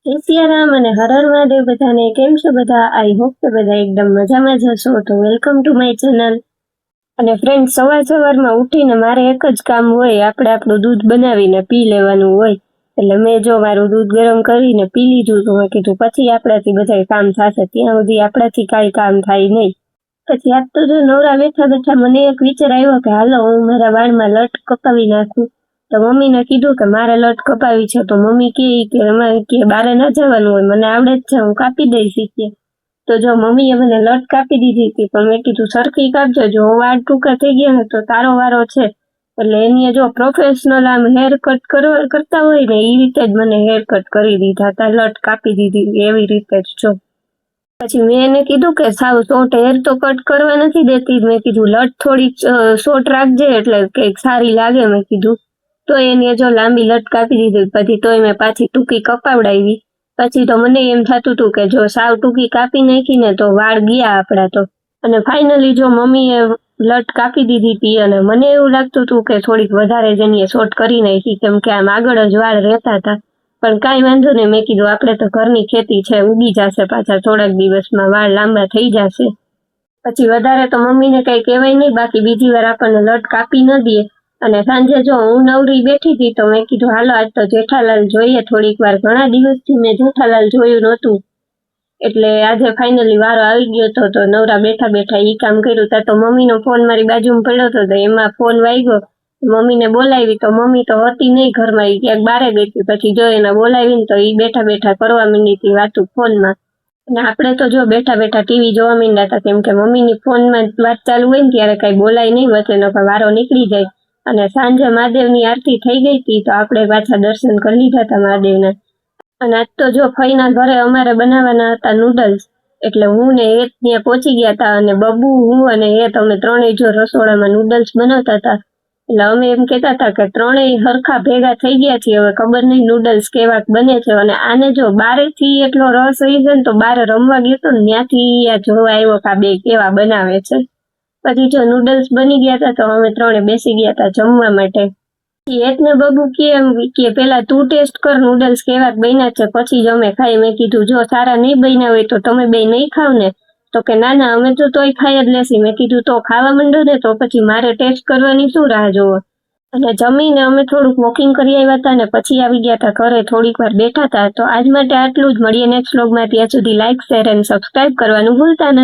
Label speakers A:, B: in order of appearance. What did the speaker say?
A: જય સિયારામ અને હર હર મહાદેવ બધાને. કેમ છો બધા? આઈ હોપ કે બધા એકદમ મજામાં જ હશો. તો વેલકમ ટુ માય ચેનલ. અને ફ્રેન્ડ, સવારમાં ઉઠીને મારે એક જ કામ હોય, આપણે આપણું દૂધ બનાવીને પી લેવાનું હોય. એટલે મેં જો મારું દૂધ ગરમ કરીને પી લીધું, તો મેં કીધું પછી આપણાથી બધા કામ થશે, ત્યાં સુધી આપણાથી કાંઈ કામ થાય નહીં. પછી આજ તો જો નવરા બેઠા બેઠા મને એક વિચાર આવ્યો કે હાલો હું મારા વાળમાં લટ કપાવી નાખું. તો મમ્મીને કીધું કે મારે લટ કપાવી છે. તો મમ્મી કે અમારે કે બારે ના જવાનું હોય, મને આવડે જ છે, હું કાપી દઈશ કે. તો જો મમ્મીએ મને લટ કાપી દીધી હતી, પણ મેં કીધું સરખી કાપજો, જો વાળ ટૂંકા થઈ ગયા ને તો તારો વારો છે. એટલે એની જો પ્રોફેશનલ આમ હેર કટ કરતા હોય ને એ રીતે જ મને હેર કટ કરી દીધા હતા, લટ કાપી દીધી એવી રીતે જ જો. પછી મેં એને કીધું કે સાવ શોર્ટ હેર તો કટ કરવા નથી દેતી, મેં કીધું લટ થોડીક શોર્ટ રાખજે એટલે કંઈક સારી લાગે મેં કીધું. તો એને જો લાંબી લટ કાપી દીધી, પછી તોય મેં પાછી ટૂંકી કપાવડાવી. પછી તો મને એમ થતું હતું કે જો સાવ ટૂંકી કાપી નાખી ને તો વાળ ગયા આપડા તો. અને ફાઇનલી જો મમ્મીએ લટ કાપી દીધી હતી, અને મને એવું લાગતું હતું કે થોડીક વધારે જ એની શોર્ટ કરી નાખી, કેમ કે આમ આગળ જ વાળ રહેતા હતા. પણ કાંઈ વાંધો નહીં, મેં કીધું આપણે તો ઘરની ખેતી છે, ઉગી જશે પાછા થોડાક દિવસમાં, વાળ લાંબા થઈ જશે. પછી વધારે તો મમ્મીને કઈ કહેવાય નહીં, બાકી બીજી વાર આપણને લટ કાપી ન દે. અને સાંજે જો હું નવરી બેઠી હતી તો મેં કીધું હાલો આજ તો જેઠાલાલ જોઈએ થોડીક વાર, ઘણા દિવસથી મેં જેઠાલાલ જોયું નહોતું. એટલે આજે ફાઇનલી વારો આવી ગયો હતો. તો નવરા બેઠા બેઠા ઈ કામ કર્યું. ત્યાં તો મમ્મીનો ફોન મારી બાજુમાં પડ્યો હતો, તો એમાં ફોન વાગ્યો. મમ્મીને બોલાવી તો મમ્મી તો હતી નહીં ઘરમાં, એ ક્યાંક બારે ગઈ હતી. પછી જો એને બોલાવીને તો એ બેઠા બેઠા કરવા માંડી હતી વાતું ફોનમાં. અને આપણે તો જો બેઠા બેઠા ટીવી જોવા માંડ્યા હતા, કેમ કે મમ્મીની ફોનમાં વાત ચાલુ હોય ને ત્યારે કઈ બોલાય નહીં, વચ્ચેનો વારો નીકળી જાય. અને સાંજે મહાદેવની આરતી થઈ ગઈ હતી, તો આપણે પાછા દર્શન કરી લીધા હતા મહાદેવના. અને આજ તો જો ફઈના ઘરે અમારે બનાવવાના હતા નૂડલ્સ, એટલે હું ને એ ત્યાં પહોંચી ગયા હતા. અને બબુ, હું અને એ તમે ત્રણેય જો રસોડામાં નૂડલ્સ બનાવતા હતા. એટલે અમે એમ કહેતા હતા કે ત્રણેય હરખા ભેગા થઈ ગયા છીએ, હવે ખબર નહીં નૂડલ્સ કેવાક બને છે. અને આને જો બારેથી એટલો રસ હોય છે ને, તો બારે રમવા ગયો તો ને ત્યાંથી આ જોવા આવ્યો કે આ બે કેવા બનાવે છે. પછી જો નૂડલ્સ બની ગયા હતા, તો અમે ત્રણે બેસી ગયા હતા જમવા માટે. એકને બબુ કે પેલા તું ટેસ્ટ કર નૂડલ્સ કેવાક બન્યા છે, પછી જ અમે ખાઈ. મેં કીધું જો સારા નહીં બન્યા હોય તો તમે બે નહીં ખાવ ને? તો કે ના ના અમે તો તોય ખાઈ જ લેશી. મેં કીધું તો ખાવા માંડો ને, તો પછી મારે ટેસ્ટ કરવાની શું રાહ જોવો. અને જમીને અમે થોડુંક વોકિંગ કરી આવ્યા હતા, ને પછી આવી ગયા હતા ઘરે, થોડીક વાર બેઠા હતા. તો આજ માટે આટલું જ. મળીએ નેક્સ્ટ વ્લોગમાં. ત્યાં સુધી લાઈક, શેર એન્ડ સબસ્ક્રાઇબ કરવાનું ભૂલતા નહીં.